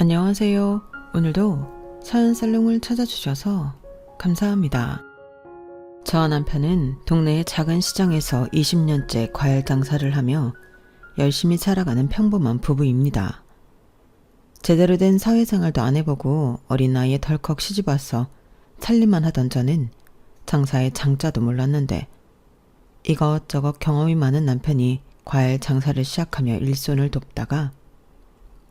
안녕하세요. 오늘도 사연살롱을 찾아주셔서 감사합니다. 저 남편은 동네의 작은 시장에서 20년째 과일 장사를 하며 열심히 살아가는 평범한 부부입니다. 제대로 된 사회생활도 안 해보고 어린 나이에 덜컥 시집와서 살림만 하던 저는 장사의 장자도 몰랐는데 이것저것 경험이 많은 남편이 과일 장사를 시작하며 일손을 돕다가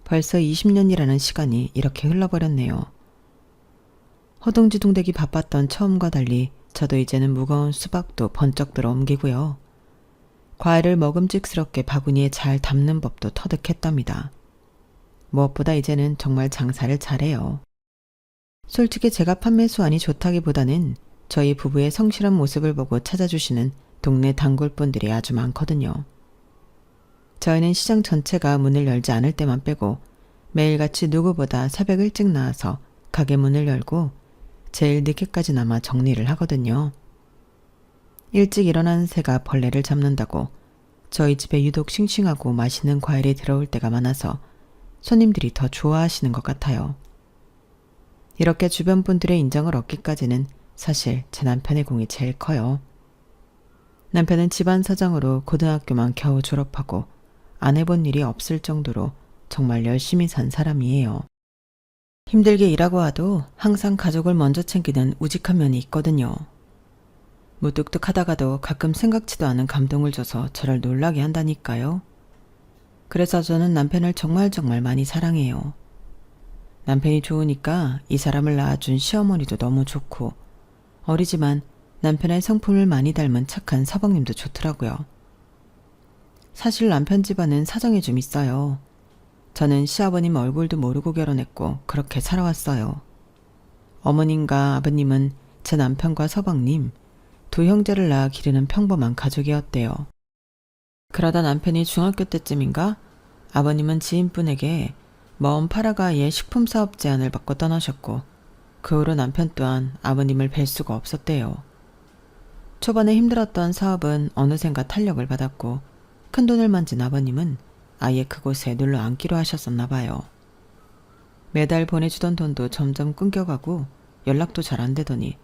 벌써 20년이라는 시간이 이렇게 흘러버렸네요. 허둥지둥대기 바빴던 처음과 달리 저도 이제는 무거운 수박도 번쩍 들어 옮기고요. 과일을 먹음직스럽게 바구니에 잘 담는 법도 터득했답니다. 무엇보다 이제는 정말 장사를 잘해요. 솔직히 제가 판매 수완이 좋다기보다는 저희 부부의 성실한 모습을 보고 찾아주시는 동네 단골분들이 아주 많거든요. 저희는 시장 전체가 문을 열지 않을 때만 빼고 매일같이 누구보다 새벽 일찍 나와서 가게 문을 열고 제일 늦게까지나마 정리를 하거든요. 일찍 일어나는 새가 벌레를 잡는다고 저희 집에 유독 싱싱하고 맛있는 과일이 들어올 때가 많아서 손님들이 더 좋아하시는 것 같아요. 이렇게 주변 분들의 인정을 얻기까지는 사실 제 남편의 공이 제일 커요. 남편은 집안 사정으로 고등학교만 겨우 졸업하고 안 해본 일이 없을 정도로 정말 열심히 산 사람이에요. 힘들게 일하고 와도 항상 가족을 먼저 챙기는 우직한 면이 있거든요. 무뚝뚝하다가도 가끔 생각지도 않은 감동을 줘서 저를 놀라게 한다니까요. 그래서 저는 남편을 정말 많이 사랑해요. 남편이 좋으니까 이 사람을 낳아준 시어머니도 너무 좋고 어리지만 남편의 성품을 많이 닮은 착한 서방님도 좋더라고요. 사실 남편 집안은 사정이 좀 있어요. 저는 시아버님 얼굴도 모르고 결혼했고 그렇게 살아왔어요. 어머님과 아버님은 제 남편과 서방님, 두 형제를 낳아 기르는 평범한 가족이었대요. 그러다 남편이 중학교 때쯤인가 아버님은 지인분에게 먼 파라과이의 식품사업 제안을 받고 떠나셨고 그 후로 남편 또한 아버님을 뵐 수가 없었대요. 초반에 힘들었던 사업은 어느샌가 탄력을 받았고 큰돈을 만진 아버님은 아예 그곳에 눌러 앉기로 하셨었나 봐요. 매달 보내주던 돈도 점점 끊겨가고 연락도 잘 안 되더니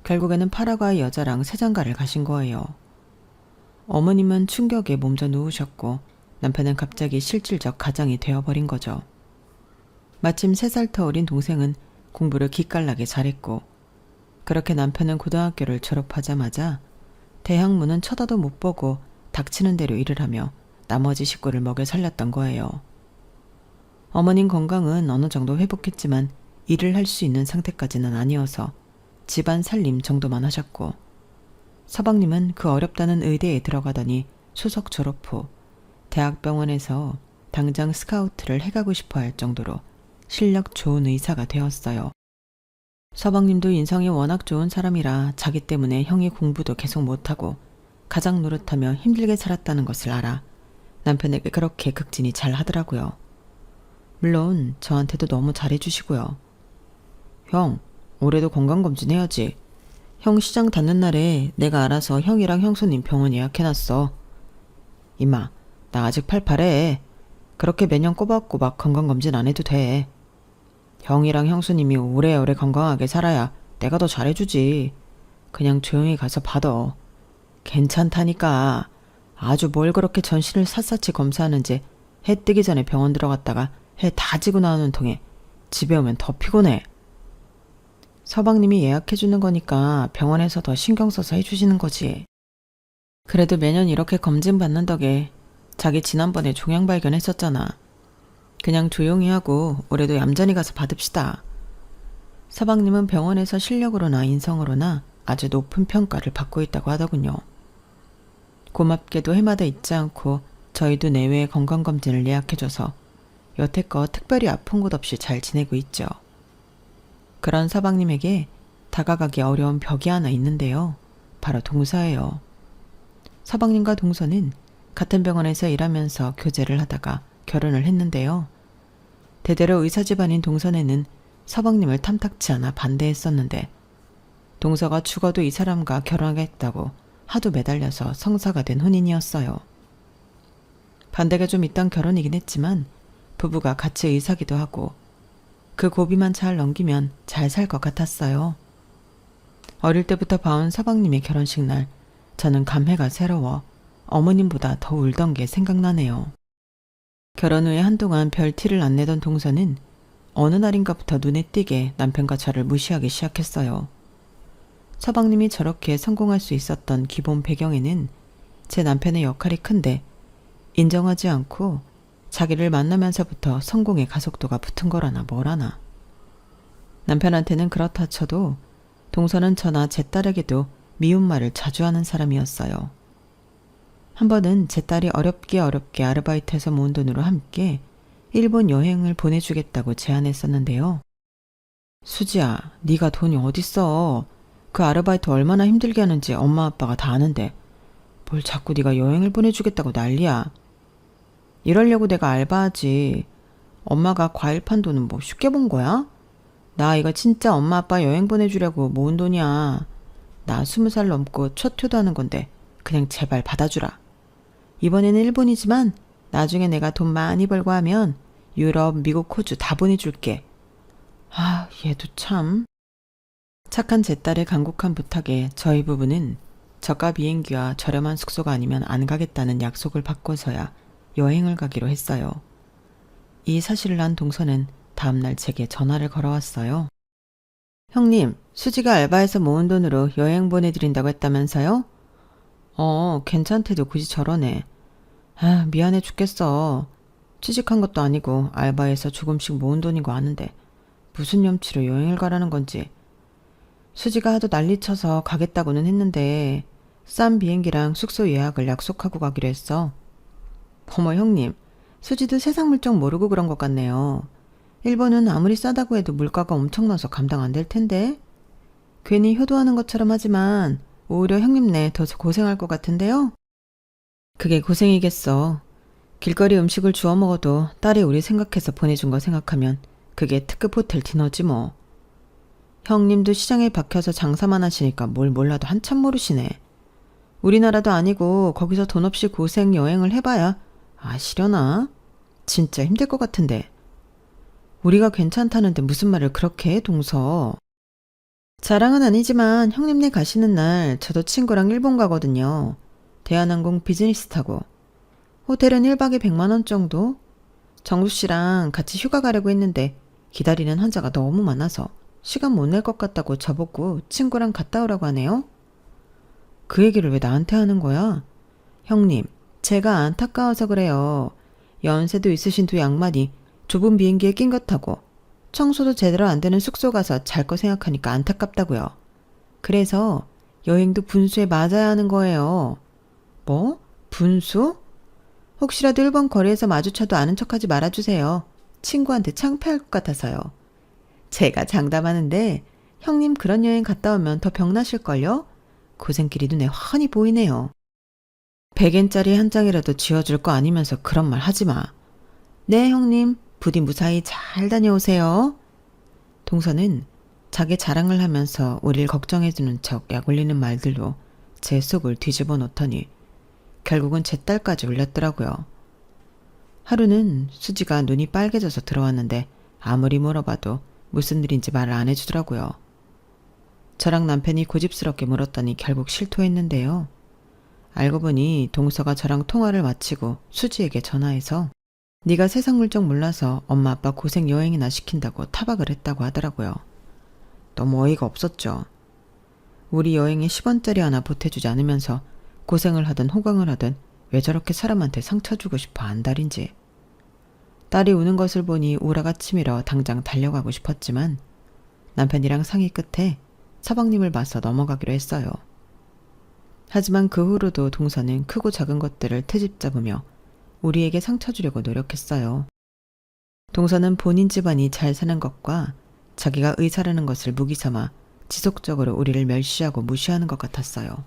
결국에는 파라과이 여자랑 새장가를 가신 거예요. 어머님은 충격에 몸져 누우셨고 남편은 갑자기 실질적 가장이 되어버린 거죠. 마침 3살 더 어린 동생은 공부를 기깔나게 잘했고 그렇게 남편은 고등학교를 졸업하자마자 대학문은 쳐다도 못 보고 닥치는 대로 일을 하며 나머지 식구를 먹여 살렸던 거예요. 어머님 건강은 어느 정도 회복했지만 일을 할 수 있는 상태까지는 아니어서 집안 살림 정도만 하셨고 서방님은 그 어렵다는 의대에 들어가더니 수석 졸업 후 대학병원에서 당장 스카우트를 해가고 싶어 할 정도로 실력 좋은 의사가 되었어요. 서방님도 인성이 워낙 좋은 사람이라 자기 때문에 형이 공부도 계속 못하고 가장 노릇하며 힘들게 살았다는 것을 알아 남편에게 그렇게 극진히 잘 하더라고요. 물론 저한테도 너무 잘해주시고요. 형, 올해도 건강검진 해야지. 형 시장 닫는 날에 내가 알아서 형이랑 형수님 병원 예약해놨어. 이마, 나 아직 팔팔해. 그렇게 매년 꼬박꼬박 건강검진 안 해도 돼. 형이랑 형수님이 오래오래 건강하게 살아야 내가 더 잘해주지. 그냥 조용히 가서 받아. 괜찮다니까. 아주 뭘 그렇게 전신을 샅샅이 검사하는지 해 뜨기 전에 병원 들어갔다가 해 다 지고 나오는 통에 집에 오면 더 피곤해. 서방님이 예약해주는 거니까 병원에서 더 신경 써서 해주시는 거지. 그래도 매년 이렇게 검진 받는 덕에 자기 지난번에 종양 발견했었잖아. 그냥 조용히 하고 올해도 얌전히 가서 받읍시다. 서방님은 병원에서 실력으로나 인성으로나 아주 높은 평가를 받고 있다고 하더군요. 고맙게도 해마다 잊지 않고 저희도 내외의 건강검진을 예약해줘서 여태껏 특별히 아픈 곳 없이 잘 지내고 있죠. 그런 서방님에게 다가가기 어려운 벽이 하나 있는데요. 바로 동서예요. 서방님과 동서는 같은 병원에서 일하면서 교제를 하다가 결혼을 했는데요. 대대로 의사 집안인 동서네는 서방님을 탐탁치 않아 반대했었는데 동서가 죽어도 이 사람과 결혼하겠다고 하도 매달려서 성사가 된 혼인이었어요. 반대가 좀 있던 결혼이긴 했지만 부부가 같이 의사기도 하고 그 고비만 잘 넘기면 잘 살 것 같았어요. 어릴 때부터 봐온 서방님의 결혼식 날 저는 감회가 새로워 어머님보다 더 울던 게 생각나네요. 결혼 후에 한동안 별 티를 안 내던 동서는 어느 날인가부터 눈에 띄게 남편과 저를 무시하기 시작했어요. 서방님이 저렇게 성공할 수 있었던 기본 배경에는 제 남편의 역할이 큰데 인정하지 않고 자기를 만나면서부터 성공의 가속도가 붙은 거라나 뭐라나. 남편한테는 그렇다 쳐도 동서는 저나 제 딸에게도 미운 말을 자주 하는 사람이었어요. 한 번은 제 딸이 어렵게 아르바이트해서 모은 돈으로 함께 일본 여행을 보내주겠다고 제안했었는데요. 수지야, 네가 돈이 어딨어. 그 아르바이트 얼마나 힘들게 하는지 엄마 아빠가 다 아는데 뭘 자꾸 네가 여행을 보내주겠다고 난리야. 이러려고 내가 알바하지. 엄마가 과일 판 돈은 뭐 쉽게 본 거야? 나 이거 진짜 엄마 아빠 여행 보내주려고 모은 돈이야. 나 20살 넘고 첫 효도하는 건데 그냥 제발 받아주라. 이번에는 일본이지만 나중에 내가 돈 많이 벌고 하면 유럽, 미국, 호주 다 보내줄게. 아, 얘도 참. 착한 제 딸의 간곡한 부탁에 저희 부부는 저가 비행기와 저렴한 숙소가 아니면 안 가겠다는 약속을 받고서야 여행을 가기로 했어요. 이 사실을 안 동서는 다음날 제게 전화를 걸어왔어요. 형님, 수지가 알바해서 모은 돈으로 여행 보내드린다고 했다면서요? 괜찮대도 굳이 저러네. 아, 미안해 죽겠어. 취직한 것도 아니고 알바해서 조금씩 모은 돈이고 아는데 무슨 염치로 여행을 가라는 건지. 수지가 하도 난리쳐서 가겠다고는 했는데 싼 비행기랑 숙소 예약을 약속하고 가기로 했어. 어머 형님, 수지도 세상 물정 모르고 그런 것 같네요. 일본은 아무리 싸다고 해도 물가가 엄청나서 감당 안 될 텐데. 괜히 효도하는 것처럼 하지만 오히려 형님네 더 고생할 것 같은데요? 그게 고생이겠어. 길거리 음식을 주워 먹어도 딸이 우리 생각해서 보내준 거 생각하면 그게 특급 호텔 디너지 뭐. 형님도 시장에 박혀서 장사만 하시니까 뭘 몰라도 한참 모르시네. 우리나라도 아니고 거기서 돈 없이 고생 여행을 해봐야 아시려나? 진짜 힘들 것 같은데. 우리가 괜찮다는데 무슨 말을 그렇게 해, 동서. 자랑은 아니지만 형님네 가시는 날 저도 친구랑 일본 가거든요. 대한항공 비즈니스 타고. 호텔은 1박에 100만 원 정도? 정수 씨랑 같이 휴가 가려고 했는데 기다리는 환자가 너무 많아서 시간 못 낼 것 같다고 저보고 친구랑 갔다 오라고 하네요. 그 얘기를 왜 나한테 하는 거야? 형님, 제가 안타까워서 그래요. 연세도 있으신 두 양반이 좁은 비행기에 낑겨 타고 청소도 제대로 안 되는 숙소 가서 잘 거 생각하니까 안타깝다고요. 그래서 여행도 분수에 맞아야 하는 거예요. 뭐? 분수? 혹시라도 일본 거리에서 마주쳐도 아는 척하지 말아주세요. 친구한테 창피할 것 같아서요. 제가 장담하는데 형님 그런 여행 갔다 오면 더 병나실걸요? 고생길이 눈에 훤히 보이네요. 100엔짜리 한 장이라도 지어줄 거 아니면서 그런 말 하지 마. 네 형님, 부디 무사히 잘 다녀오세요. 동서는 자기 자랑을 하면서 우릴 걱정해주는 척 약올리는 말들로 제 속을 뒤집어 놓더니 결국은 제 딸까지 울렸더라고요. 하루는 수지가 눈이 빨개져서 들어왔는데 아무리 물어봐도 무슨 일인지 말을 안 해주더라고요. 저랑 남편이 고집스럽게 물었더니 결국 실토했는데요. 알고 보니 동서가 저랑 통화를 마치고 수지에게 전화해서 네가 세상 물정 몰라서 엄마 아빠 고생 여행이나 시킨다고 타박을 했다고 하더라고요. 너무 어이가 없었죠. 우리 여행에 10원짜리 하나 보태주지 않으면서 고생을 하든 호강을 하든 왜 저렇게 사람한테 상처 주고 싶어 안달인지. 딸이 우는 것을 보니 우라가 치밀어 당장 달려가고 싶었지만 남편이랑 상의 끝에 서방님을 맞서 넘어가기로 했어요. 하지만 그 후로도 동서는 크고 작은 것들을 트집 잡으며 우리에게 상처 주려고 노력했어요. 동서는 본인 집안이 잘 사는 것과 자기가 의사라는 것을 무기 삼아 지속적으로 우리를 멸시하고 무시하는 것 같았어요.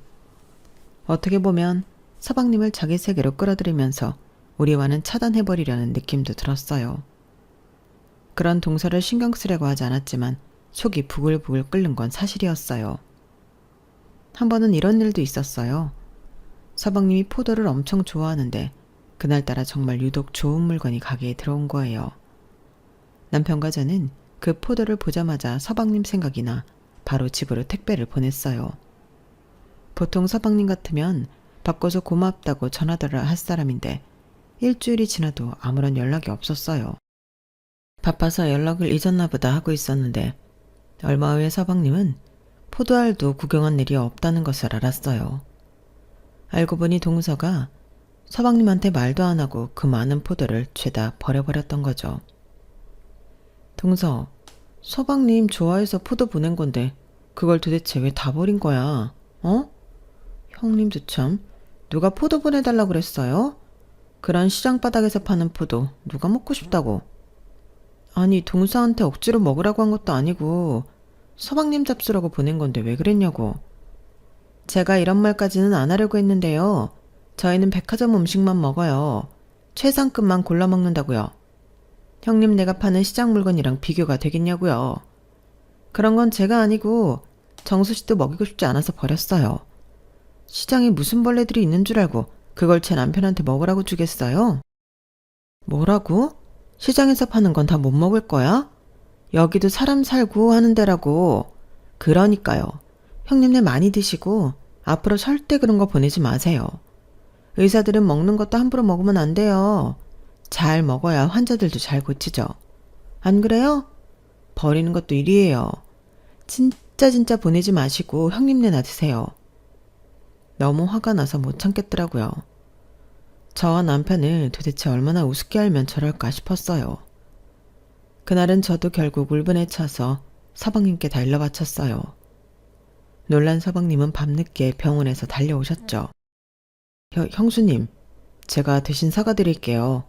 어떻게 보면 서방님을 자기 세계로 끌어들이면서 우리와는 차단해버리려는 느낌도 들었어요. 그런 동서를 신경 쓰려고 하지 않았지만 속이 부글부글 끓는 건 사실이었어요. 한 번은 이런 일도 있었어요. 서방님이 포도를 엄청 좋아하는데 그날따라 정말 유독 좋은 물건이 가게에 들어온 거예요. 남편과 저는 그 포도를 보자마자 서방님 생각이 나 바로 집으로 택배를 보냈어요. 보통 서방님 같으면 바꿔서 고맙다고 전화를 할 사람인데 일주일이 지나도 아무런 연락이 없었어요. 바빠서 연락을 잊었나 보다 하고 있었는데 얼마 후에 서방님은 포도알도 구경한 일이 없다는 것을 알았어요. 알고 보니 동서가 서방님한테 말도 안 하고 그 많은 포도를 죄다 버려버렸던 거죠. 동서, 서방님 좋아해서 포도 보낸 건데 그걸 도대체 왜 다 버린 거야? 어? 형님도 참, 누가 포도 보내달라고 그랬어요? 그런 시장 바닥에서 파는 포도 누가 먹고 싶다고? 아니, 동서한테 억지로 먹으라고 한 것도 아니고 서방님 잡수라고 보낸 건데 왜 그랬냐고. 제가 이런 말까지는 안 하려고 했는데요. 저희는 백화점 음식만 먹어요. 최상급만 골라 먹는다고요. 형님 내가 파는 시장 물건이랑 비교가 되겠냐고요. 그런 건 제가 아니고 정수 씨도 먹이고 싶지 않아서 버렸어요. 시장에 무슨 벌레들이 있는 줄 알고 그걸 제 남편한테 먹으라고 주겠어요? 뭐라고? 시장에서 파는 건 다 못 먹을 거야? 여기도 사람 살고 하는 데라고. 그러니까요. 형님네 많이 드시고 앞으로 절대 그런 거 보내지 마세요. 의사들은 먹는 것도 함부로 먹으면 안 돼요. 잘 먹어야 환자들도 잘 고치죠. 안 그래요? 버리는 것도 일이에요. 진짜 보내지 마시고 형님네나 드세요. 너무 화가 나서 못 참겠더라고요. 저와 남편을 도대체 얼마나 우습게 알면 저럴까 싶었어요. 그날은 저도 결국 울분에 차서 서방님께 달려 바쳤어요. 놀란 서방님은 밤늦게 병원에서 달려오셨죠. 형수님, 제가 대신 사과드릴게요.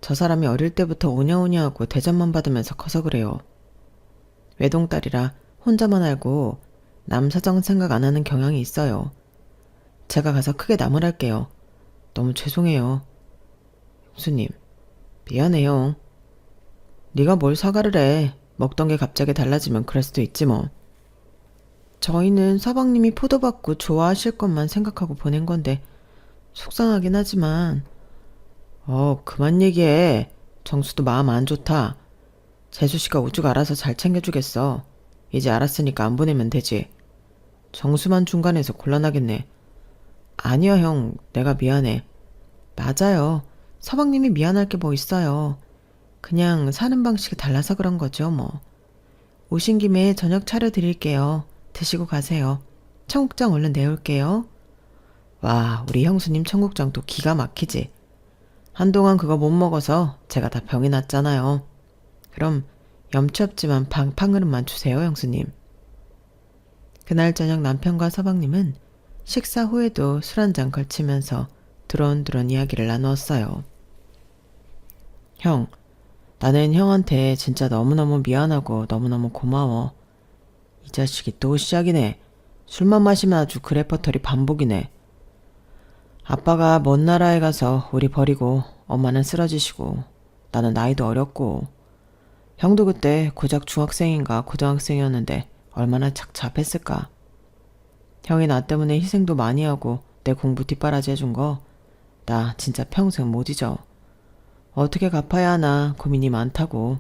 저 사람이 어릴 때부터 오냐오냐 하고 대접만 받으면서 커서 그래요. 외동딸이라 혼자만 알고 남 사정 생각 안 하는 경향이 있어요. 제가 가서 크게 나무랄게요. 너무 죄송해요. 형수님, 미안해요. 네가 뭘 사과를 해. 먹던 게 갑자기 달라지면 그럴 수도 있지 뭐. 저희는 서방님이 포도 받고 좋아하실 것만 생각하고 보낸 건데 속상하긴 하지만 그만 얘기해. 정수도 마음 안 좋다. 재수씨가 오죽 알아서 잘 챙겨주겠어. 이제 알았으니까 안 보내면 되지. 정수만 중간에서 곤란하겠네. 아니야 형, 내가 미안해. 맞아요. 서방님이 미안할 게 뭐 있어요. 그냥 사는 방식이 달라서 그런 거죠 뭐. 오신 김에 저녁 차려드릴게요. 드시고 가세요. 청국장 얼른 내올게요. 와, 우리 형수님 청국장도 기가 막히지. 한동안 그거 못 먹어서 제가 다 병이 났잖아요. 그럼 염치 없지만 한 그릇만 주세요, 형수님. 그날 저녁 남편과 서방님은 식사 후에도 술 한잔 걸치면서 드론드론 이야기를 나누었어요. 형, 나는 형한테 진짜 너무너무 미안하고 너무너무 고마워. 이 자식이 또 시작이네. 술만 마시면 아주 그 레퍼토리 반복이네. 아빠가 먼 나라에 가서 우리 버리고 엄마는 쓰러지시고 나는 나이도 어렸고 형도 그때 고작 중학생인가 고등학생이었는데 얼마나 착잡했을까. 형이 나 때문에 희생도 많이 하고 내 공부 뒷바라지 해준 거 나 진짜 평생 못 잊어. 어떻게 갚아야 하나 고민이 많다고.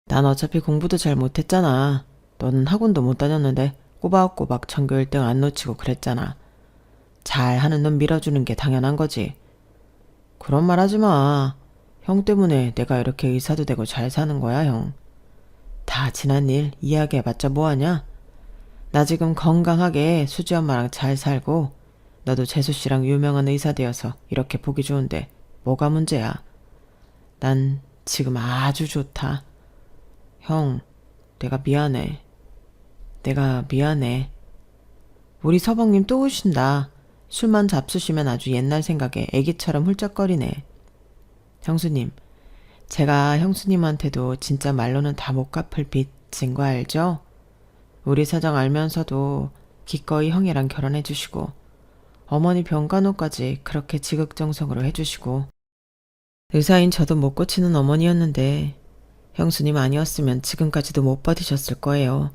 난 어차피 공부도 잘 못했잖아. 너는 학원도 못 다녔는데 꼬박꼬박 전교 1등 안 놓치고 그랬잖아. 잘하는 놈 밀어주는 게 당연한 거지. 그런 말 하지 마. 형 때문에 내가 이렇게 의사도 되고 잘 사는 거야, 형. 다 지난 일 이야기해봤자 뭐하냐? 나 지금 건강하게 수지 엄마랑 잘 살고 너도 재수씨랑 유명한 의사 되어서 이렇게 보기 좋은데 뭐가 문제야? 난 지금 아주 좋다. 형, 내가 미안해. 내가 미안해. 우리 서방님 또 오신다. 술만 잡수시면 아주 옛날 생각에 애기처럼 훌쩍거리네. 형수님, 제가 형수님한테도 진짜 말로는 다 못 갚을 빚진 거 알죠? 우리 사정 알면서도 기꺼이 형이랑 결혼해 주시고 어머니 병간호까지 그렇게 지극정성으로 해주시고 의사인 저도 못 고치는 어머니였는데 형수님 아니었으면 지금까지도 못 버티셨을 거예요.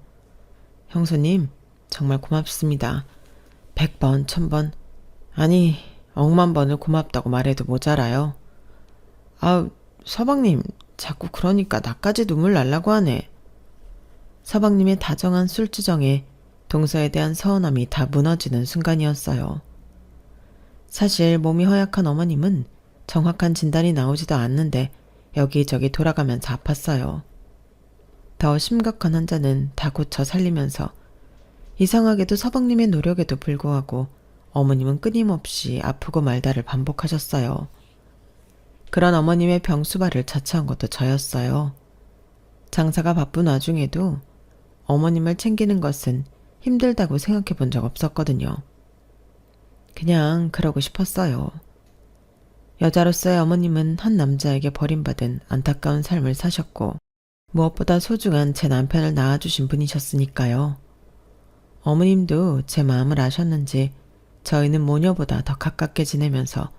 형수님 정말 고맙습니다. 100번, 1000번, 아니 10,000,000번을 고맙다고 말해도 모자라요. 서방님 자꾸 그러니까 나까지 눈물 날라고 하네. 서방님의 다정한 술주정에 동서에 대한 서운함이 다 무너지는 순간이었어요. 사실 몸이 허약한 어머님은 정확한 진단이 나오지도 않는데 여기저기 돌아가면서 아팠어요. 더 심각한 환자는 다 고쳐 살리면서 이상하게도 서방님의 노력에도 불구하고 어머님은 끊임없이 아프고 말다를 반복하셨어요. 그런 어머님의 병수발을 자처한 것도 저였어요. 장사가 바쁜 와중에도 어머님을 챙기는 것은 힘들다고 생각해 본 적 없었거든요. 그냥 그러고 싶었어요. 여자로서의 어머님은 한 남자에게 버림받은 안타까운 삶을 사셨고 무엇보다 소중한 제 남편을 낳아주신 분이셨으니까요. 어머님도 제 마음을 아셨는지 저희는 모녀보다 더 가깝게 지내면서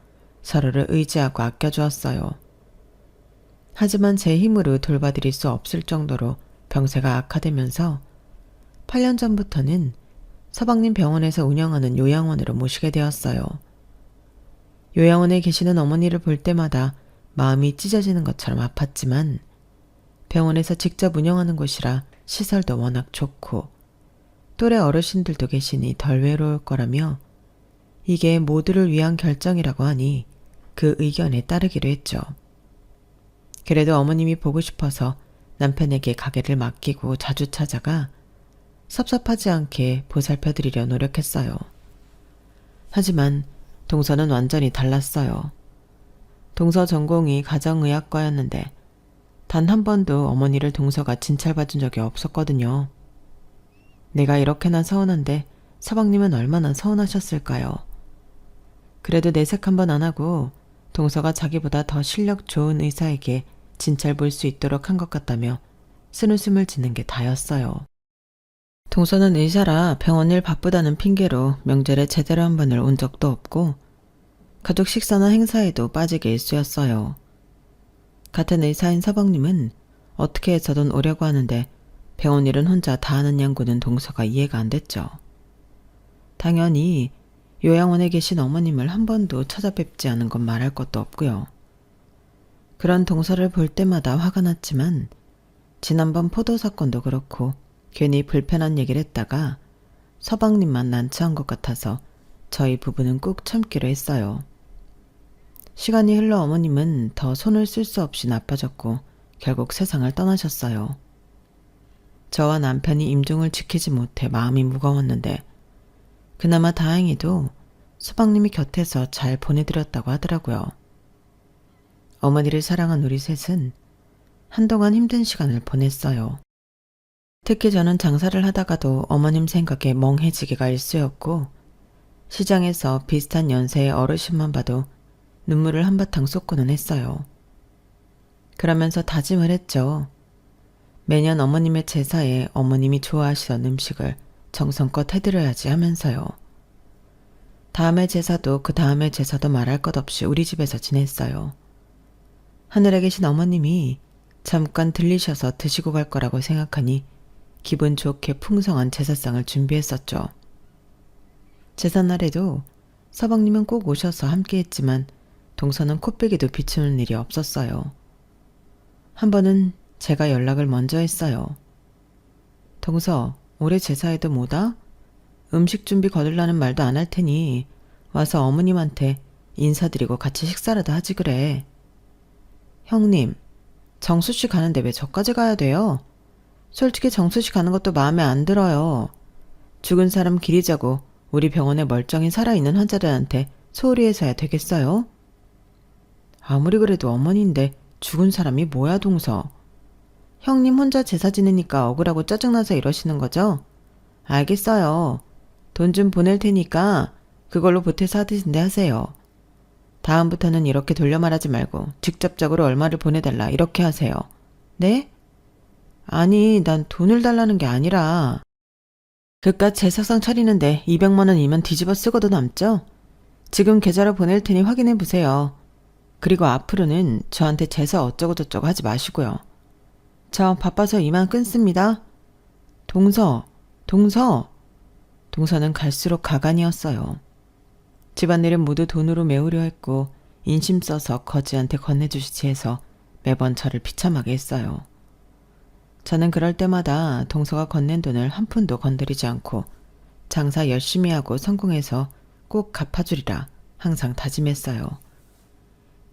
서로를 의지하고 아껴주었어요. 하지만 제 힘으로 돌봐드릴 수 없을 정도로 병세가 악화되면서 8년 전부터는 서방님 병원에서 운영하는 요양원으로 모시게 되었어요. 요양원에 계시는 어머니를 볼 때마다 마음이 찢어지는 것처럼 아팠지만 병원에서 직접 운영하는 곳이라 시설도 워낙 좋고 또래 어르신들도 계시니 덜 외로울 거라며 이게 모두를 위한 결정이라고 하니 그 의견에 따르기로 했죠. 그래도 어머님이 보고 싶어서 남편에게 가게를 맡기고 자주 찾아가 섭섭하지 않게 보살펴드리려 노력했어요. 하지만 동서는 완전히 달랐어요. 동서 전공이 가정의학과였는데 단 한 번도 어머니를 동서가 진찰받은 적이 없었거든요. 내가 이렇게나 서운한데 서방님은 얼마나 서운하셨을까요? 그래도 내색 한번 안 하고 동서가 자기보다 더 실력 좋은 의사에게 진찰 볼 수 있도록 한 것 같다며 쓴웃음을 짓는 게 다였어요. 동서는 의사라 병원 일 바쁘다는 핑계로 명절에 제대로 한 번을 온 적도 없고 가족 식사나 행사에도 빠지게 일쑤였어요. 같은 의사인 서방님은 어떻게 해서든 오려고 하는데 병원 일은 혼자 다 하는 양고는 동서가 이해가 안 됐죠. 당연히 요양원에 계신 어머님을 한 번도 찾아뵙지 않은 건 말할 것도 없고요. 그런 동서를 볼 때마다 화가 났지만 지난번 포도 사건도 그렇고 괜히 불편한 얘기를 했다가 서방님만 난처한 것 같아서 저희 부부는 꾹 참기로 했어요. 시간이 흘러 어머님은 더 손을 쓸 수 없이 나빠졌고 결국 세상을 떠나셨어요. 저와 남편이 임종을 지키지 못해 마음이 무거웠는데 그나마 다행히도 서방님이 곁에서 잘 보내드렸다고 하더라고요. 어머니를 사랑한 우리 셋은 한동안 힘든 시간을 보냈어요. 특히 저는 장사를 하다가도 어머님 생각에 멍해지기가 일쑤였고 시장에서 비슷한 연세의 어르신만 봐도 눈물을 한바탕 쏟고는 했어요. 그러면서 다짐을 했죠. 매년 어머님의 제사에 어머님이 좋아하시던 음식을 정성껏 해드려야지 하면서요. 다음의 제사도 그 다음의 제사도 말할 것 없이 우리 집에서 지냈어요. 하늘에 계신 어머님이 잠깐 들리셔서 드시고 갈 거라고 생각하니 기분 좋게 풍성한 제사상을 준비했었죠. 제삿날에도 서방님은 꼭 오셔서 함께했지만 동서는 코빼기도 비추는 일이 없었어요. 한 번은 제가 연락을 먼저 했어요. 동서, 올해 제사에도 뭐다? 음식 준비 거들라는 말도 안 할 테니 와서 어머님한테 인사드리고 같이 식사라도 하지 그래. 형님, 정수씨 가는데 왜 저까지 가야 돼요? 솔직히 정수씨 가는 것도 마음에 안 들어요. 죽은 사람 길이 자고 우리 병원에 멀쩡히 살아있는 환자들한테 소홀히 해서야 되겠어요? 아무리 그래도 어머니인데 죽은 사람이 뭐야 동서. 형님 혼자 제사 지내니까 억울하고 짜증나서 이러시는 거죠? 알겠어요. 돈 좀 보낼 테니까 그걸로 보태서 하듯이 하세요. 다음부터는 이렇게 돌려 말하지 말고 직접적으로 얼마를 보내달라 이렇게 하세요. 네? 아니, 난 돈을 달라는 게 아니라 그깟 제사상 차리는데 200만 원이면 뒤집어 쓰고도 남죠? 지금 계좌로 보낼 테니 확인해 보세요. 그리고 앞으로는 저한테 제사 어쩌고저쩌고 하지 마시고요. 저 바빠서 이만 끊습니다. 동서. 동서는 갈수록 가관이었어요. 집안일은 모두 돈으로 메우려 했고 인심 써서 거지한테 건네주시지 해서 매번 저를 비참하게 했어요. 저는 그럴 때마다 동서가 건넨 돈을 한 푼도 건드리지 않고 장사 열심히 하고 성공해서 꼭 갚아주리라 항상 다짐했어요.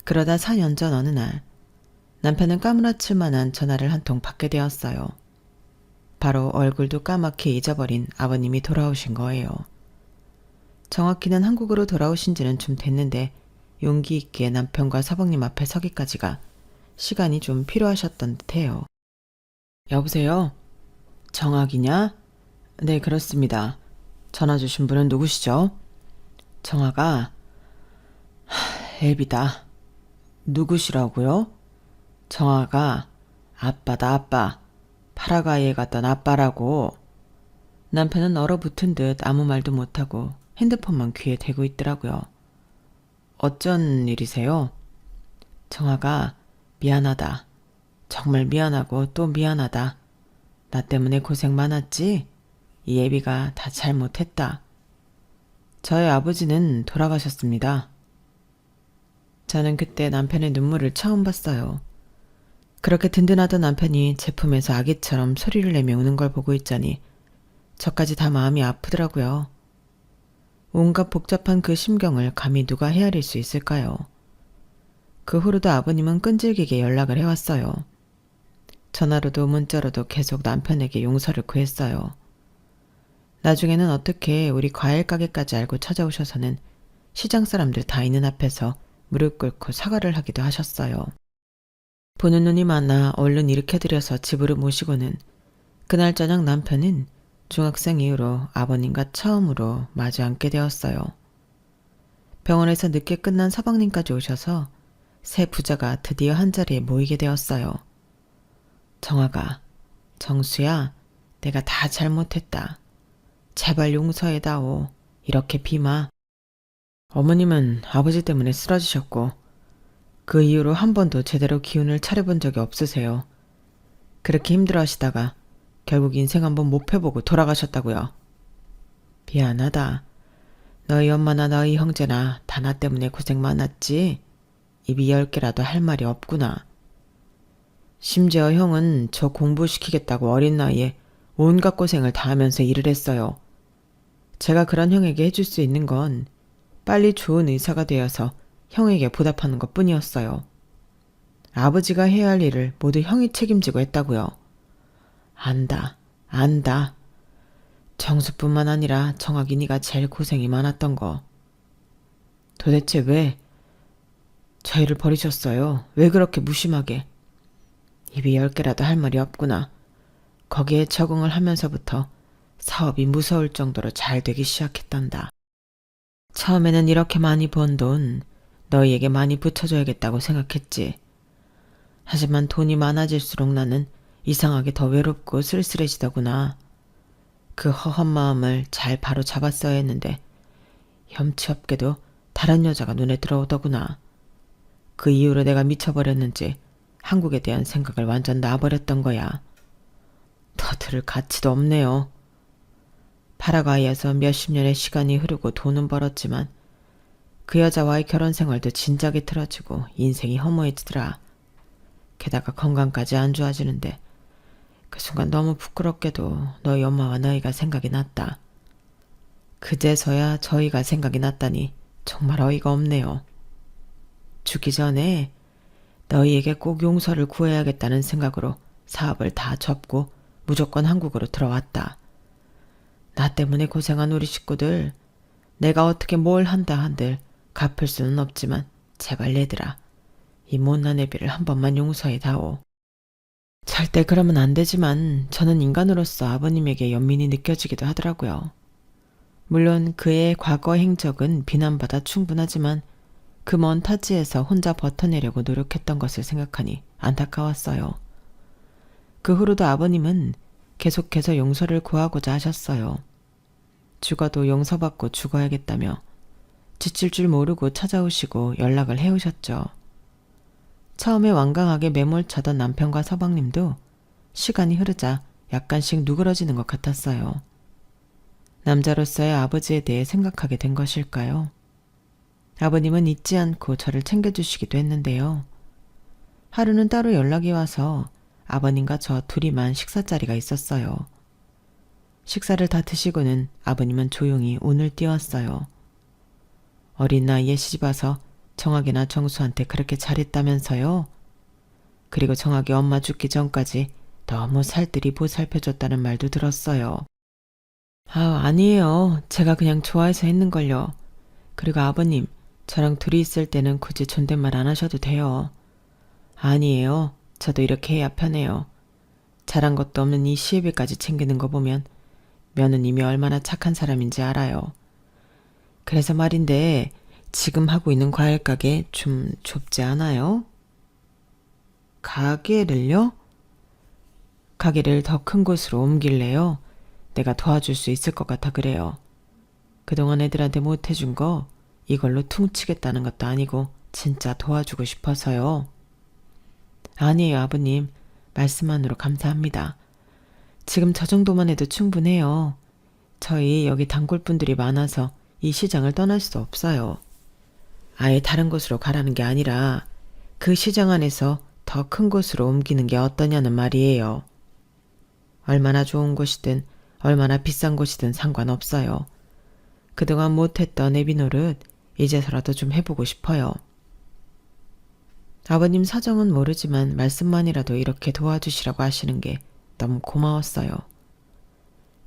그러다 4년 전 어느 날 남편은 까무라칠 만한 전화를 한 통 받게 되었어요. 바로 얼굴도 까맣게 잊어버린 아버님이 돌아오신 거예요. 정확히는 한국으로 돌아오신 지는 좀 됐는데 용기 있게 남편과 서방님 앞에 서기까지가 시간이 좀 필요하셨던 듯해요. 여보세요? 정학이냐? 네, 그렇습니다. 전화 주신 분은 누구시죠? 정아가 애비다. 누구시라고요? 정아가 아빠다 아빠. 파라과이에 갔던 아빠라고. 남편은 얼어붙은 듯 아무 말도 못하고 핸드폰만 귀에 대고 있더라고요. 어쩐 일이세요? 정아가 미안하다. 정말 미안하고 또 미안하다. 나 때문에 고생 많았지? 이 애비가 다 잘못했다. 저의 아버지는 돌아가셨습니다. 저는 그때 남편의 눈물을 처음 봤어요. 그렇게 든든하던 남편이 제품에서 아기처럼 소리를 내며 우는 걸 보고 있자니 저까지 다 마음이 아프더라고요. 온갖 복잡한 그 심경을 감히 누가 헤아릴 수 있을까요? 그 후로도 아버님은 끈질기게 연락을 해왔어요. 전화로도 문자로도 계속 남편에게 용서를 구했어요. 나중에는 어떻게 우리 과일 가게까지 알고 찾아오셔서는 시장 사람들 다 있는 앞에서 무릎 꿇고 사과를 하기도 하셨어요. 보는 눈이 많아 얼른 일으켜드려서 집으로 모시고는 그날 저녁 남편은 중학생 이후로 아버님과 처음으로 마주 앉게 되었어요. 병원에서 늦게 끝난 서방님까지 오셔서 세 부자가 드디어 한자리에 모이게 되었어요. 정아가, 정수야, 내가 다 잘못했다. 제발 용서해다오. 이렇게 비마. 어머님은 아버지 때문에 쓰러지셨고 그 이후로 한 번도 제대로 기운을 차려본 적이 없으세요. 그렇게 힘들어하시다가 결국 인생 한번 못 펴보고 돌아가셨다고요. 미안하다. 너희 엄마나 너희 형제나 다 나 때문에 고생 많았지? 입이 10개라도 할 말이 없구나. 심지어 형은 저 공부시키겠다고 어린 나이에 온갖 고생을 다 하면서 일을 했어요. 제가 그런 형에게 해줄 수 있는 건 빨리 좋은 의사가 되어서 형에게 보답하는 것 뿐이었어요. 아버지가 해야 할 일을 모두 형이 책임지고 했다고요. 안다. 정수뿐만 아니라 정학이 네가 제일 고생이 많았던 거. 도대체 왜 저희를 버리셨어요? 왜 그렇게 무심하게? 입이 10개라도 할 말이 없구나. 거기에 적응을 하면서부터 사업이 무서울 정도로 잘 되기 시작했단다. 처음에는 이렇게 많이 번 돈 너희에게 많이 붙여줘야겠다고 생각했지. 하지만 돈이 많아질수록 나는 이상하게 더 외롭고 쓸쓸해지더구나. 그 허한 마음을 잘 바로 잡았어야 했는데 염치 없게도 다른 여자가 눈에 들어오더구나. 그 이후로 내가 미쳐버렸는지 한국에 대한 생각을 완전 놔버렸던 거야. 더 들을 가치도 없네요. 파라과이에서 몇십 년의 시간이 흐르고 돈은 벌었지만 그 여자와의 결혼 생활도 진작에 틀어지고 인생이 허무해지더라. 게다가 건강까지 안 좋아지는데 그 순간 너무 부끄럽게도 너희 엄마와 너희가 생각이 났다. 그제서야 저희가 생각이 났다니 정말 어이가 없네요. 죽기 전에 너희에게 꼭 용서를 구해야겠다는 생각으로 사업을 다 접고 무조건 한국으로 들어왔다. 나 때문에 고생한 우리 식구들 내가 어떻게 뭘 한다 한들 갚을 수는 없지만 제발 얘들아 이 못난 애비를 한 번만 용서해다오. 절대 그러면 안 되지만 저는 인간으로서 아버님에게 연민이 느껴지기도 하더라고요. 물론 그의 과거 행적은 비난받아 충분하지만 그 먼 타지에서 혼자 버텨내려고 노력했던 것을 생각하니 안타까웠어요. 그 후로도 아버님은 계속해서 용서를 구하고자 하셨어요. 죽어도 용서받고 죽어야겠다며 지칠 줄 모르고 찾아오시고 연락을 해오셨죠. 처음에 완강하게 매몰차던 남편과 서방님도 시간이 흐르자 약간씩 누그러지는 것 같았어요. 남자로서의 아버지에 대해 생각하게 된 것일까요? 아버님은 잊지 않고 저를 챙겨주시기도 했는데요. 하루는 따로 연락이 와서 아버님과 저 둘이만 식사 자리가 있었어요. 식사를 다 드시고는 아버님은 조용히 운을 띄웠어요. 어린 나이에 시집와서 정학이나 정수한테 그렇게 잘했다면서요? 그리고 정학이 엄마 죽기 전까지 너무 살뜰히 보살펴줬다는 말도 들었어요. 아니에요. 제가 그냥 좋아해서 했는걸요. 그리고 아버님, 저랑 둘이 있을 때는 굳이 존댓말 안 하셔도 돼요. 아니에요. 저도 이렇게 해야 편해요. 잘한 것도 없는 이 시애비까지 챙기는 거 보면 며느님이 얼마나 착한 사람인지 알아요. 그래서 말인데 지금 하고 있는 과일 가게 좀 좁지 않아요? 가게를요? 가게를 더 큰 곳으로 옮길래요. 내가 도와줄 수 있을 것 같아 그래요. 그동안 애들한테 못해준 거 이걸로 퉁치겠다는 것도 아니고 진짜 도와주고 싶어서요. 아니에요, 아버님. 말씀만으로 감사합니다. 지금 저 정도만 해도 충분해요. 저희 여기 단골분들이 많아서 이 시장을 떠날 수 없어요. 아예 다른 곳으로 가라는 게 아니라 그 시장 안에서 더 큰 곳으로 옮기는 게 어떠냐는 말이에요. 얼마나 좋은 곳이든 얼마나 비싼 곳이든 상관없어요. 그동안 못했던 애비 노릇 이제서라도 좀 해보고 싶어요. 아버님 사정은 모르지만 말씀만이라도 이렇게 도와주시라고 하시는 게 너무 고마웠어요.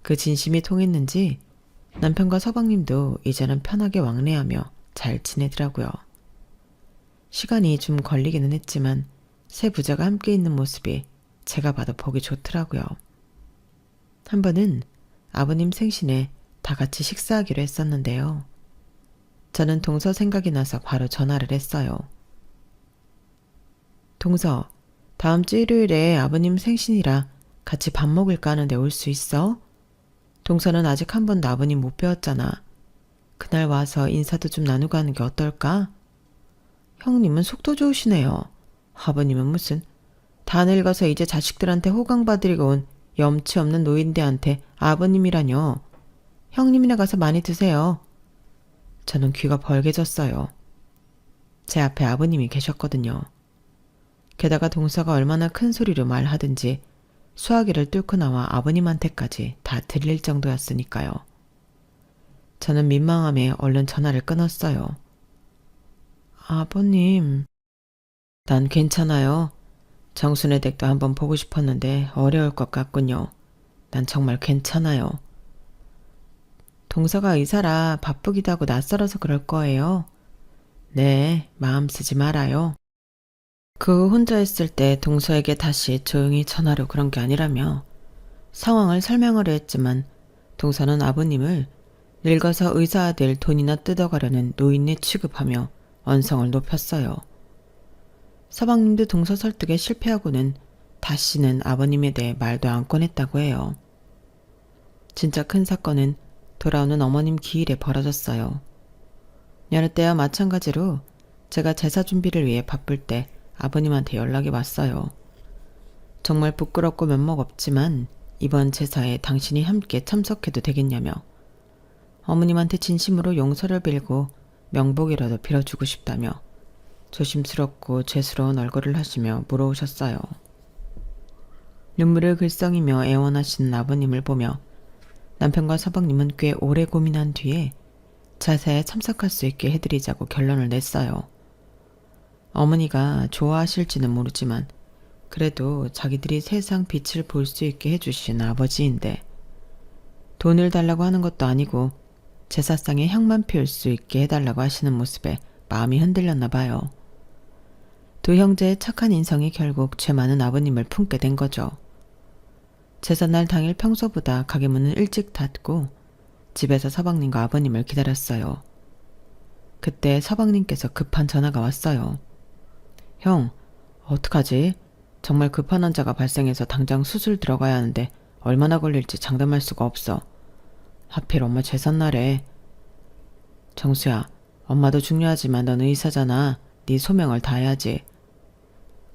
그 진심이 통했는지 남편과 서방님도 이제는 편하게 왕래하며 잘 지내더라고요. 시간이 좀 걸리기는 했지만 세 부자가 함께 있는 모습이 제가 봐도 보기 좋더라고요. 한 번은 아버님 생신에 다 같이 식사하기로 했었는데요. 저는 동서 생각이 나서 바로 전화를 했어요. 동서, 다음 주 일요일에 아버님 생신이라 같이 밥 먹을까 하는데 올 수 있어? 동서는 아직 한 번도 아버님 못 뵈었잖아. 그날 와서 인사도 좀 나누고 하는 게 어떨까? 형님은 속도 좋으시네요. 아버님은 무슨 다 늙어서 이제 자식들한테 호강받으려고 온 염치 없는 노인네한테 아버님이라뇨. 형님이나 가서 많이 드세요. 저는 귀가 벌개졌어요. 제 앞에 아버님이 계셨거든요. 게다가 동서가 얼마나 큰 소리로 말하든지 수화기를 뚫고 나와 아버님한테까지 다 들릴 정도였으니까요. 저는 민망함에 얼른 전화를 끊었어요. 아버님, 난 괜찮아요. 정순의 댁도 한번 보고 싶었는데 어려울 것 같군요. 난 정말 괜찮아요. 동서가 의사라 바쁘기도 하고 낯설어서 그럴 거예요. 네, 마음 쓰지 말아요. 그 혼자 있을 때 동서에게 다시 조용히 전화로 그런 게 아니라며 상황을 설명하려 했지만 동서는 아버님을 늙어서 의사가 될 돈이나 뜯어가려는 노인네 취급하며 언성을 높였어요. 서방님도 동서 설득에 실패하고는 다시는 아버님에 대해 말도 안 꺼냈다고 해요. 진짜 큰 사건은 돌아오는 어머님 기일에 벌어졌어요. 여느 때와 마찬가지로 제가 제사 준비를 위해 바쁠 때 아버님한테 연락이 왔어요. 정말 부끄럽고 면목 없지만 이번 제사에 당신이 함께 참석해도 되겠냐며 어머님한테 진심으로 용서를 빌고 명복이라도 빌어주고 싶다며 조심스럽고 죄스러운 얼굴을 하시며 물어오셨어요. 눈물을 글썽이며 애원하시는 아버님을 보며 남편과 서방님은 꽤 오래 고민한 뒤에 제사에 참석할 수 있게 해드리자고 결론을 냈어요. 어머니가 좋아하실지는 모르지만 그래도 자기들이 세상 빛을 볼 수 있게 해주신 아버지인데 돈을 달라고 하는 것도 아니고 제사상에 향만 피울 수 있게 해달라고 하시는 모습에 마음이 흔들렸나 봐요. 두 형제의 착한 인성이 결국 죄 많은 아버님을 품게 된 거죠. 제삿날 당일 평소보다 가게 문을 일찍 닫고 집에서 서방님과 아버님을 기다렸어요. 그때 서방님께서 급한 전화가 왔어요. 형, 어떡하지? 정말 급한 환자가 발생해서 당장 수술 들어가야 하는데 얼마나 걸릴지 장담할 수가 없어. 하필 엄마 제삿날에. 정수야, 엄마도 중요하지만 넌 의사잖아. 네 소명을 다해야지.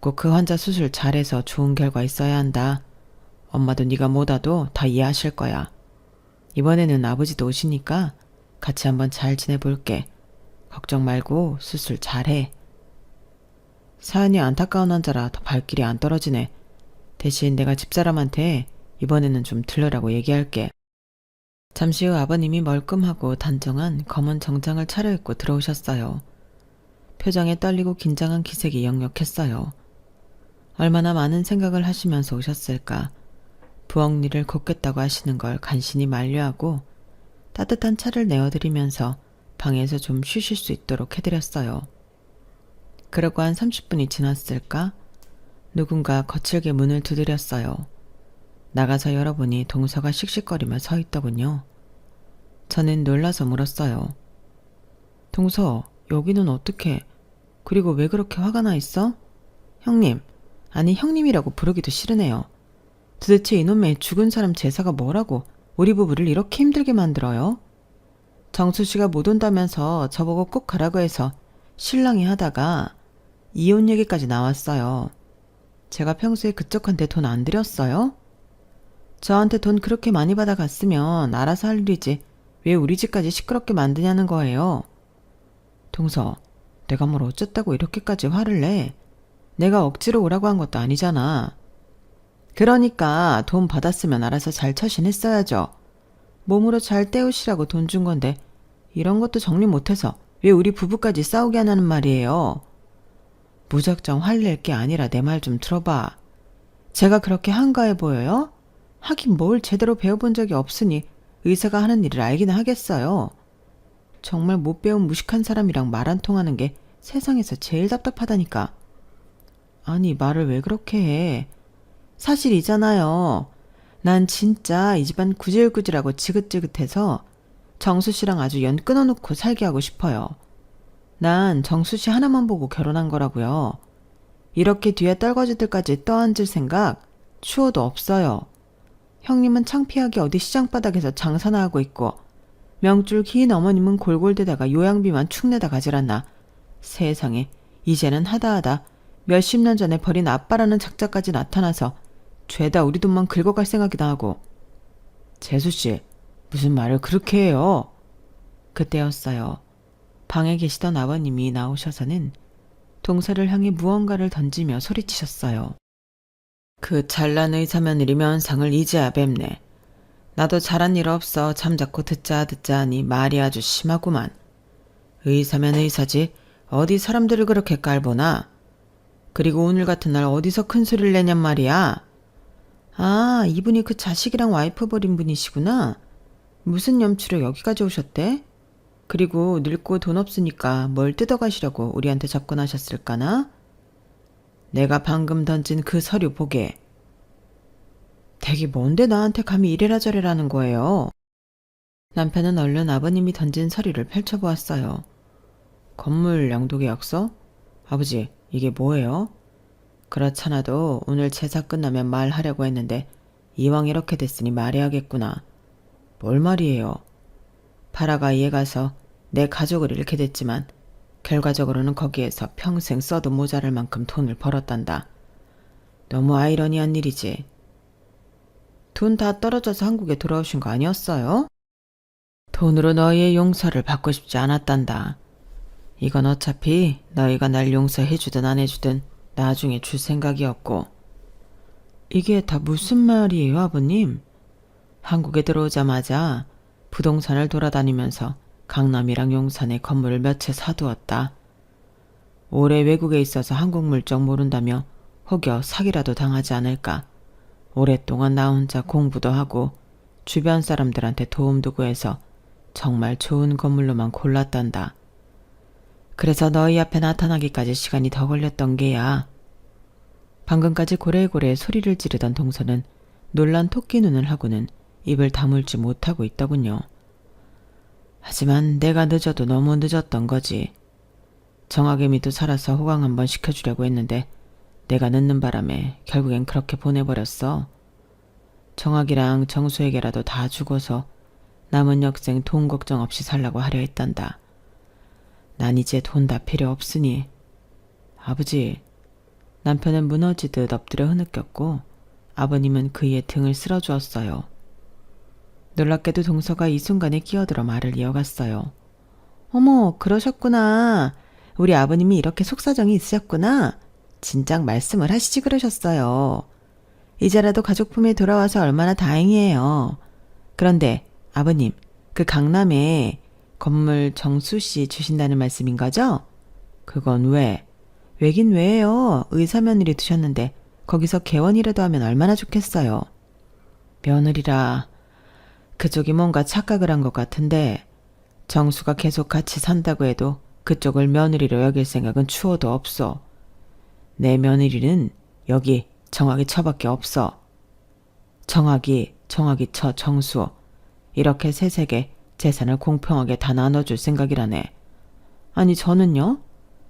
꼭 그 환자 수술 잘해서 좋은 결과 있어야 한다. 엄마도 네가 뭐다도 다 이해하실 거야. 이번에는 아버지도 오시니까 같이 한번 잘 지내볼게. 걱정 말고 수술 잘해. 사연이 안타까운 환자라 더 발길이 안 떨어지네. 대신 내가 집사람한테 이번에는 좀 들러라고 얘기할게. 잠시 후 아버님이 멀끔하고 단정한 검은 정장을 차려입고 들어오셨어요. 표정에 떨리고 긴장한 기색이 역력했어요. 얼마나 많은 생각을 하시면서 오셨을까. 부엌 일을 돕겠다고 하시는 걸 간신히 만류하고 따뜻한 차를 내어드리면서 방에서 좀 쉬실 수 있도록 해드렸어요. 그러고 한 30분이 지났을까? 누군가 거칠게 문을 두드렸어요. 나가서 열어보니 동서가 씩씩거리며 서 있더군요. 저는 놀라서 물었어요. 동서, 여기는 어떻게, 그리고 왜 그렇게 화가 나 있어? 형님, 아니 형님이라고 부르기도 싫으네요. 도대체 이놈의 죽은 사람 제사가 뭐라고 우리 부부를 이렇게 힘들게 만들어요? 정수 씨가 못 온다면서 저보고 꼭 가라고 해서 실랑이 하다가 이혼 얘기까지 나왔어요. 제가 평소에 그쪽한테 돈 안 드렸어요? 저한테 돈 그렇게 많이 받아갔으면 알아서 할 일이지 왜 우리 집까지 시끄럽게 만드냐는 거예요. 동서, 내가 뭘 어쨌다고 이렇게까지 화를 내? 내가 억지로 오라고 한 것도 아니잖아. 그러니까 돈 받았으면 알아서 잘 처신했어야죠. 몸으로 잘 때우시라고 돈 준 건데 이런 것도 정리 못해서 왜 우리 부부까지 싸우게 하냐는 말이에요. 무작정 화낼 게 아니라 내 말 좀 들어봐. 제가 그렇게 한가해 보여요? 하긴 뭘 제대로 배워본 적이 없으니 의사가 하는 일을 알기는 하겠어요. 정말 못 배운 무식한 사람이랑 말 안 통하는 게 세상에서 제일 답답하다니까. 아니, 말을 왜 그렇게 해? 사실이잖아요. 난 진짜 이 집안 구질구질하고 지긋지긋해서 정수 씨랑 아주 연 끊어놓고 살게 하고 싶어요. 난 정수 씨 하나만 보고 결혼한 거라고요. 이렇게 뒤에 떨거지들까지 떠앉을 생각 추호도 없어요. 형님은 창피하게 어디 시장바닥에서 장사나 하고 있고 명줄 긴 어머님은 골골대다가 요양비만 축 내다 가지란나. 세상에, 이제는 하다하다 몇십 년 전에 버린 아빠라는 작자까지 나타나서 죄다 우리 돈만 긁어갈 생각이다 하고. 재수씨, 무슨 말을 그렇게 해요? 그때였어요. 방에 계시던 아버님이 나오셔서는 동서를 향해 무언가를 던지며 소리치셨어요. 그 잘난 의사 며느리면 상을 이제야 뵙네. 나도 잘한 일 없어 잠자코 듣자 하니 말이 아주 심하구만. 의사면 의사지 어디 사람들을 그렇게 깔보나. 그리고 오늘 같은 날 어디서 큰 소리를 내냔 말이야. 아, 이분이 그 자식이랑 와이프 버린 분이시구나. 무슨 염치로 여기까지 오셨대? 그리고 늙고 돈 없으니까 뭘 뜯어가시려고 우리한테 접근하셨을까나? 내가 방금 던진 그 서류 보게. 댁이 뭔데 나한테 감히 이래라 저래라는 거예요. 남편은 얼른 아버님이 던진 서류를 펼쳐보았어요. 건물 양도계약서? 아버지, 이게 뭐예요? 그렇잖아도 오늘 제사 끝나면 말하려고 했는데 이왕 이렇게 됐으니 말해야겠구나. 뭘 말이에요? 파라가 이에 가서 내 가족을 잃게 됐지만 결과적으로는 거기에서 평생 써도 모자랄 만큼 돈을 벌었단다. 너무 아이러니한 일이지. 돈 다 떨어져서 한국에 돌아오신 거 아니었어요? 돈으로 너희의 용서를 받고 싶지 않았단다. 이건 어차피 너희가 날 용서해주든 안 해주든 나중에 줄 생각이었고. 이게 다 무슨 말이에요, 아버님? 한국에 들어오자마자 부동산을 돌아다니면서 강남이랑 용산에 건물을 몇 채 사두었다. 오래 외국에 있어서 한국 물정 모른다며 혹여 사기라도 당하지 않을까. 오랫동안 나 혼자 공부도 하고 주변 사람들한테 도움도 구해서 정말 좋은 건물로만 골랐단다. 그래서 너희 앞에 나타나기까지 시간이 더 걸렸던 게야. 방금까지 고래고래 소리를 지르던 동서는 놀란 토끼 눈을 하고는 입을 다물지 못하고 있더군요. 하지만 내가 늦어도 너무 늦었던 거지. 정학애미도 살아서 호강 한번 시켜주려고 했는데 내가 늦는 바람에 결국엔 그렇게 보내버렸어. 정학이랑 정수에게라도 다 주고서 남은 역생 돈 걱정 없이 살라고 하려 했단다. 난 이제 돈 다 필요 없으니. 아버지, 남편은 무너지듯 엎드려 흐느꼈고 아버님은 그의 등을 쓸어주었어요. 놀랍게도 동서가 이 순간에 끼어들어 말을 이어갔어요. 어머, 그러셨구나. 우리 아버님이 이렇게 속사정이 있으셨구나. 진작 말씀을 하시지 그러셨어요. 이제라도 가족 품에 돌아와서 얼마나 다행이에요. 그런데 아버님, 그 강남에 건물 정수씨 주신다는 말씀인 거죠? 그건 왜? 왜긴 왜요? 의사 며느리 두셨는데 거기서 개원이라도 하면 얼마나 좋겠어요. 며느리라. 그쪽이 뭔가 착각을 한 것 같은데 정수가 계속 같이 산다고 해도 그쪽을 며느리로 여길 생각은 추워도 없어. 내 며느리는 여기 정학이 처밖에 없어. 정학이 처 정수. 이렇게 셋에게 재산을 공평하게 다 나눠줄 생각이라네. 아니 저는요?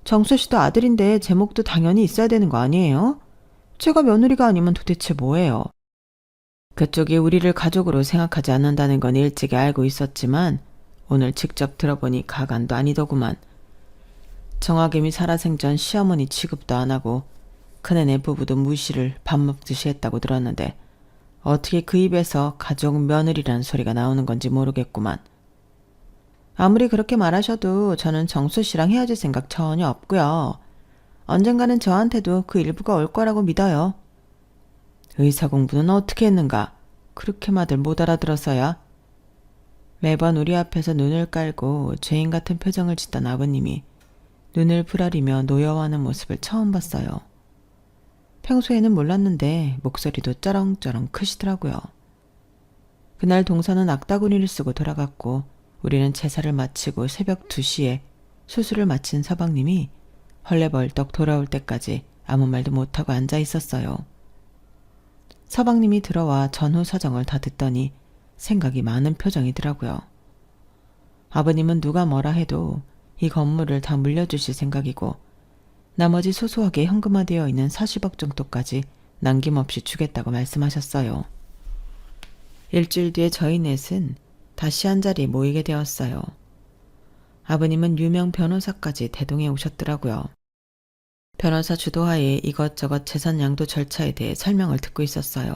정수 씨도 아들인데 제 몫도 당연히 있어야 되는 거 아니에요? 제가 며느리가 아니면 도대체 뭐예요? 그쪽이 우리를 가족으로 생각하지 않는다는 건 일찍이 알고 있었지만 오늘 직접 들어보니 가관도 아니더구만. 정학임이 살아생전 시어머니 취급도 안 하고 큰애네 부부도 무시를 밥 먹듯이 했다고 들었는데 어떻게 그 입에서 가족 며느리란 소리가 나오는 건지 모르겠구만. 아무리 그렇게 말하셔도 저는 정수 씨랑 헤어질 생각 전혀 없고요. 언젠가는 저한테도 그 일부가 올 거라고 믿어요. 의사 공부는 어떻게 했는가? 그렇게 말들 못 알아들어서야. 매번 우리 앞에서 눈을 깔고 죄인 같은 표정을 짓던 아버님이 눈을 부라리며 노여워하는 모습을 처음 봤어요. 평소에는 몰랐는데 목소리도 쩌렁쩌렁 크시더라고요. 그날 동서는 악다구니를 쓰고 돌아갔고 우리는 제사를 마치고 새벽 2시에 수술을 마친 서방님이 헐레벌떡 돌아올 때까지 아무 말도 못하고 앉아 있었어요. 서방님이 들어와 전후 사정을 다 듣더니 생각이 많은 표정이더라고요. 아버님은 누가 뭐라 해도 이 건물을 다 물려주실 생각이고 나머지 소소하게 현금화되어 있는 40억 정도까지 남김없이 주겠다고 말씀하셨어요. 일주일 뒤에 저희 넷은 다시 한자리에 모이게 되었어요. 아버님은 유명 변호사까지 대동해 오셨더라고요. 변호사 주도하에 이것저것 재산 양도 절차에 대해 설명을 듣고 있었어요.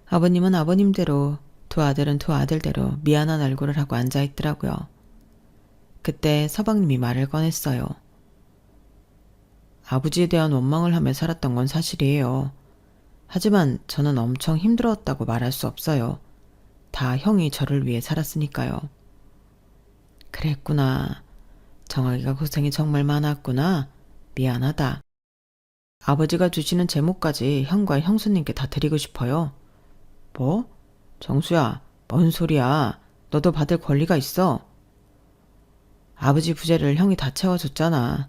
아버님은 아버님대로 두 아들은 두 아들대로 미안한 얼굴을 하고 앉아있더라고요. 그때 서방님이 말을 꺼냈어요. 아버지에 대한 원망을 하며 살았던 건 사실이에요. 하지만 저는 엄청 힘들었다고 말할 수 없어요. 다 형이 저를 위해 살았으니까요. 그랬구나. 정학이가 고생이 정말 많았구나. 미안하다. 아버지가 주시는 제목까지 형과 형수님께 다 드리고 싶어요. 뭐? 정수야, 뭔 소리야. 너도 받을 권리가 있어. 아버지 부재를 형이 다 채워줬잖아.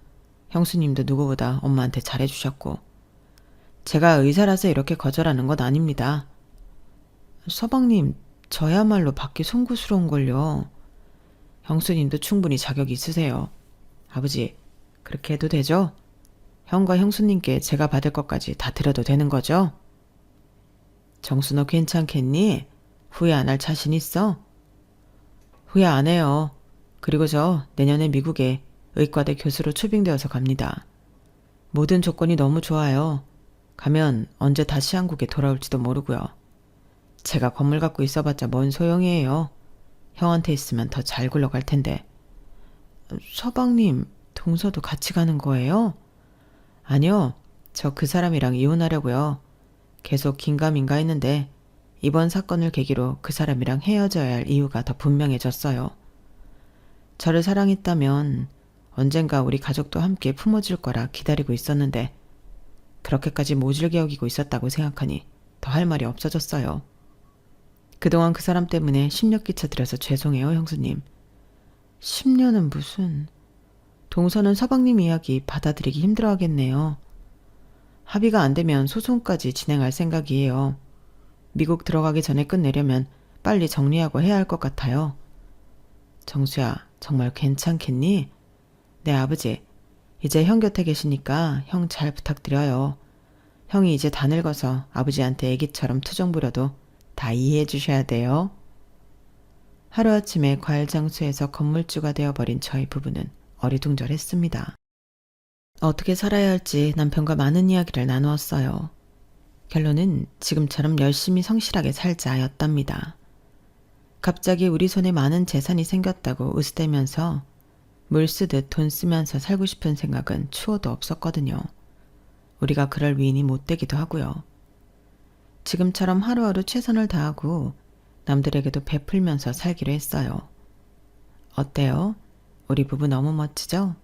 형수님도 누구보다 엄마한테 잘해주셨고. 제가 의사라서 이렇게 거절하는 건 아닙니다. 서방님, 저야말로 받기 송구스러운걸요. 형수님도 충분히 자격이 있으세요. 아버지, 그렇게 해도 되죠? 형과 형수님께 제가 받을 것까지 다 드려도 되는 거죠? 정수 너 괜찮겠니? 후회 안 할 자신 있어? 후회 안 해요. 그리고 저 내년에 미국에 의과대 교수로 초빙되어서 갑니다. 모든 조건이 너무 좋아요. 가면 언제 다시 한국에 돌아올지도 모르고요. 제가 건물 갖고 있어봤자 뭔 소용이에요. 형한테 있으면 더 잘 굴러갈 텐데. 서방님, 동서도 같이 가는 거예요? 아니요. 저 그 사람이랑 이혼하려고요. 계속 긴가민가 했는데 이번 사건을 계기로 그 사람이랑 헤어져야 할 이유가 더 분명해졌어요. 저를 사랑했다면 언젠가 우리 가족도 함께 품어줄 거라 기다리고 있었는데 그렇게까지 모질게 여기고 있었다고 생각하니 더 할 말이 없어졌어요. 그동안 그 사람 때문에 심력 끼쳐드려서 죄송해요, 형수님. 10년은 무슨... 동서는 서방님 이야기 받아들이기 힘들어하겠네요. 합의가 안 되면 소송까지 진행할 생각이에요. 미국 들어가기 전에 끝내려면 빨리 정리하고 해야 할 것 같아요. 정수야, 정말 괜찮겠니? 네, 아버지. 이제 형 곁에 계시니까 형 잘 부탁드려요. 형이 이제 다 늙어서 아버지한테 애기처럼 투정 부려도 다 이해해 주셔야 돼요. 하루아침에 과일 장수에서 건물주가 되어버린 저희 부부는 어리둥절했습니다. 어떻게 살아야 할지 남편과 많은 이야기를 나누었어요. 결론은 지금처럼 열심히 성실하게 살자였답니다. 갑자기 우리 손에 많은 재산이 생겼다고 으스대면서 물 쓰듯 돈 쓰면서 살고 싶은 생각은 추워도 없었거든요. 우리가 그럴 위인이 못 되기도 하고요. 지금처럼 하루하루 최선을 다하고 남들에게도 베풀면서 살기로 했어요. 어때요? 우리 부부 너무 멋지죠?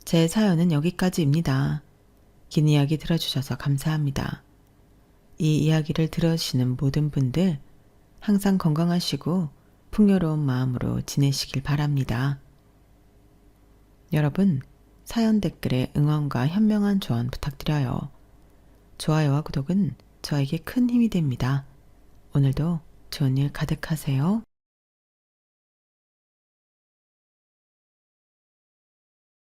제 사연은 여기까지입니다. 긴 이야기 들어주셔서 감사합니다. 이 이야기를 들으시는 모든 분들 항상 건강하시고 풍요로운 마음으로 지내시길 바랍니다. 여러분, 사연 댓글에 응원과 현명한 조언 부탁드려요. 좋아요와 구독은 저에게 큰 힘이 됩니다. 오늘도 좋은 일 가득하세요.